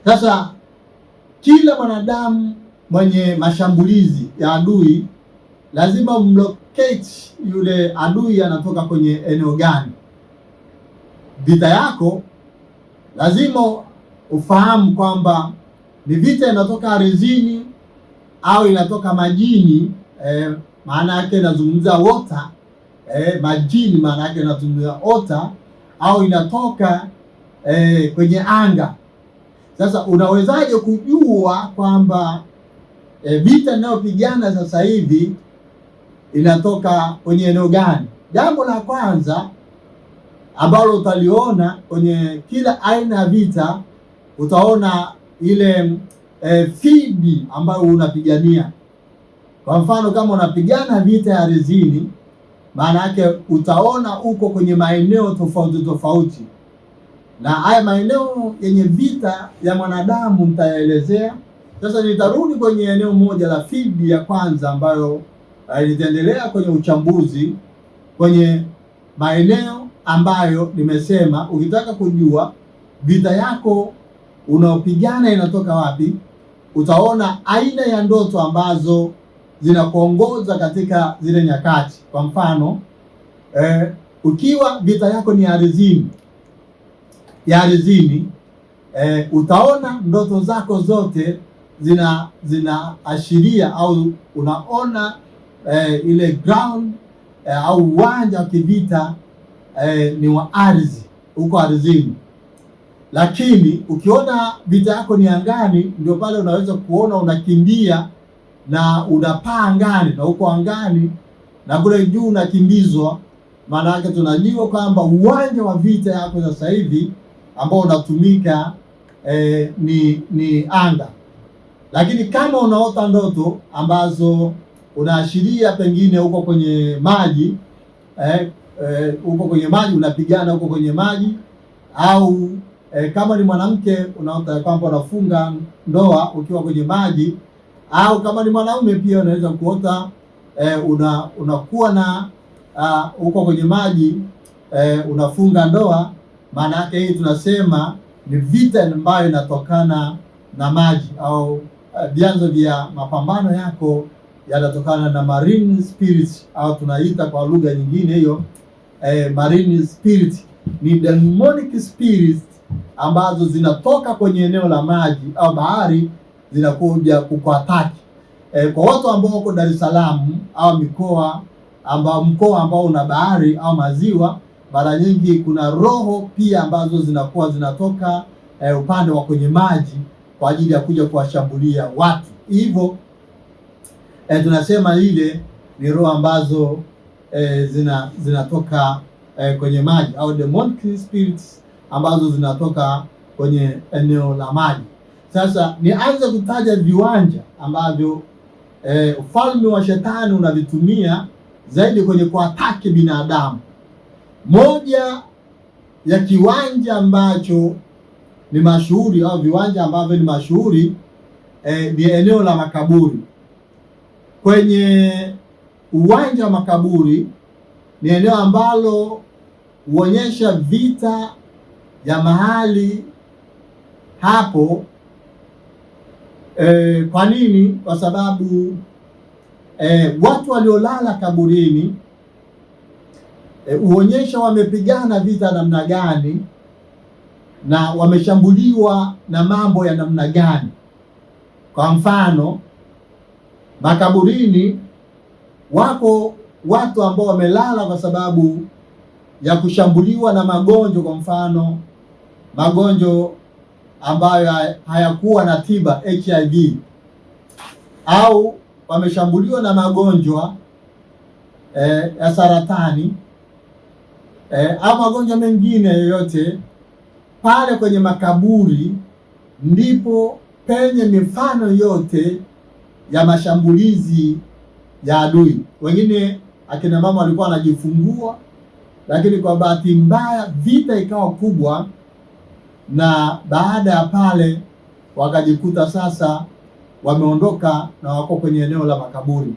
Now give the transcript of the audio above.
Sasa kila mwanadamu mwenye mashambulizi ya adui lazima mlocate yule adui anatoka kwenye eneo gani. Vita yako lazima ufahamu kwamba ni vita inatoka ardhini au inatoka majini. Maana yake inazungumza water. Majini maana yake inazungumza water, au inatoka kwenye anga. Sasa unawezaje kujua kwamba vita inayopigana sasa hivi inatoka kwenye eneo gani? Jambo la kwanza ambalo utaliona kwenye kila aina ya vita, utaona ile field ambayo unapigania. Kwa mfano, kama unapigana vita ya ardhini, maana yake utaona uko kwenye maeneo tofauti tofauti, na haya maeneo yenye vita ya mwanadamu nitayaelezea. Sasa nitarudi kwenye eneo moja la field ya kwanza ambayo nitaendelea kwenye uchambuzi kwenye maeneo ambayo nimesema ukitaka kujua vita yako unaopigana inatoka wapi, utaona aina ya ndoto ambazo zinakuongoza katika zile nyakati. Kwa mfano, ukiwa vita yako ni ardhini, utaona ndoto zako zote zinaashiria au unaona ile ground au uwanja wa kivita ni wa ardhi, huko ardhini. Lakini ukiona vita yako ni angani, ndio pale unaweza kuona unakimbia na unapaa angani na huko angani na kule juu unakimbizwa. Maana yake tunajua kwamba uwanja wa vita yako sasa hivi ambao unatumika ni anga. Lakini kama unaota ndoto ambazo unaashiria pengine huko kwenye maji, huko kwenye maji unapigana huko kwenye maji, au kama ni mwanamke unaota kwamba unafunga ndoa ukiwa kwenye maji, au kama ni mwanaume pia unaweza kuota unakuwa na huko kwenye maji unafunga ndoa. Maana yake hii tunasema ni vita ambayo inatokana na maji, au vyanzo vya mapambano yako yanatokana na marine spirit, au tunaita kwa lugha nyingine hiyo marine spirit. Ni demonic spirit ambazo zinatoka kwenye eneo la maji au bahari, zinakuja kukuataki. Kwa watu ambao wako Dar es Salaam au mkoa ambao una bahari au maziwa, mara nyingi kuna roho pia ambazo zinakuwa zinatoka upande wa kwenye maji kwa ajili ya kuja kuwashambulia watu. Hivyo tunasema ile ni roho ambazo zinatoka kwenye maji, au demonic spirits ambazo zinatoka kwenye eneo la maji. Sasa nianze kutaja viwanja ambavyo ufalme wa shetani unavitumia zaidi kwenye kuataki binadamu. Moja ya kiwanja ambacho ni mashuhuri, au viwanja ambavyo ni mashuhuri ni eneo la makaburi. Kwenye uwanja wa makaburi ni eneo ambalo huonyesha vita ya mahali hapo. Kwa nini? Kwa sababu watu waliolala kaburini huonyesha wamepigana vita namna gani na wameshambuliwa na mambo ya namna gani. Kwa mfano, makaburini wako watu ambao wamelala kwa sababu ya kushambuliwa na magonjwa. Kwa mfano, magonjwa ambayo hayakuwa na tiba, HIV, au wameshambuliwa na magonjwa ya saratani au magonjwa mengine yoyote. Pale kwenye makaburi ndipo penye mifano yote ya mashambulizi ya adui. Wengine akina mama walikuwa wanajifungua, lakini kwa bahati mbaya vita ikawa kubwa, na baada ya pale wakajikuta sasa wameondoka na wako kwenye eneo la makaburi.